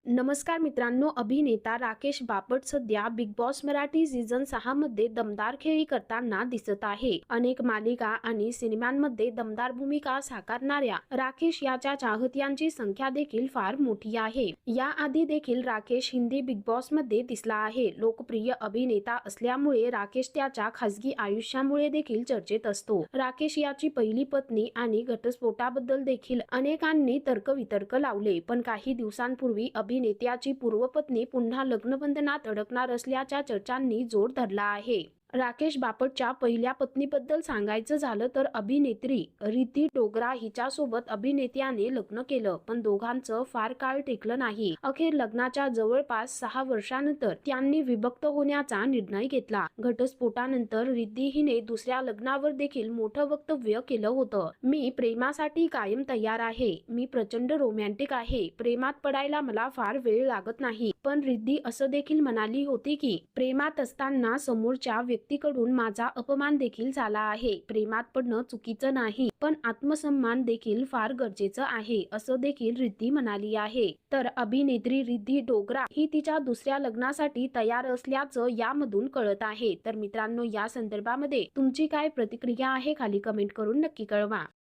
नमस्कार मित्रांनो, अभिनेता राकेश बापट सध्या बिग बॉस मराठी सीझन 6 मध्ये दमदार खेळी करताना दिसत आहे. अनेक मालिका आणि सिनेमांमध्ये दमदार भूमिका साकारणाऱ्या राकेश याच्या चाहत्यांची संख्या देखील फार मोठी आहे. याआधी देखील राकेश हिंदी बिग बॉस मध्ये दिसला आहे. लोकप्रिय अभिनेता असल्यामुळे राकेश त्याच्या खासगी आयुष्यामुळे देखील चर्चेत असतो. राकेश याची पहिली पत्नी आणि घटस्फोटाबद्दल देखील अनेकांनी तर्कवितर्क लावले, पण काही दिवसांपूर्वी अभिनेत्याची पूर्वपत्नी पुन्हा लग्नबंधनात अडकणार असल्याच्या चर्चांनी जोर धरला आहे. राकेश बापटच्या पहिल्या पत्नीबद्दल सांगायचं झालं तर अभिनेत्री रिद्धी डोगरा हिच्यासोबत अभिनेत्याने लग्न केलं, पण दोघांचं फार काळ टिकलं नाही. अखेर लग्नाच्या जवळपास 6 वर्षांनंतर त्यांनी विभक्त होण्याचा निर्णय घेतला. घटस्फोटानंतर रिद्धी हिने दुसऱ्या लग्नावर देखील मोठं वक्तव्य केलं होतं. मी प्रेमासाठी कायम तयार आहे. मी प्रचंड रोमॅन्टिक आहे. प्रेमात पडायला मला फार वेळ लागत नाही. पण रिद्धी असं देखील म्हणाली होती की प्रेमात असताना समोरच्या व्यक्तीकडून माझा अपमान देखील झाला आहे. प्रेमात पडणं चुकीचं नाही, पण आत्मसन्मान देखील फार गरजेचं आहे, असं देखील रिद्धी म्हणाली आहे. तर अभिनेत्री रिद्धी डोगरा ही तिच्या दुसऱ्या लग्नासाठी तयार असल्याचं यामधून कळत आहे. तर मित्रांनो, या संदर्भामध्ये तुमची काय प्रतिक्रिया आहे खाली कमेंट करून नक्की कळवा.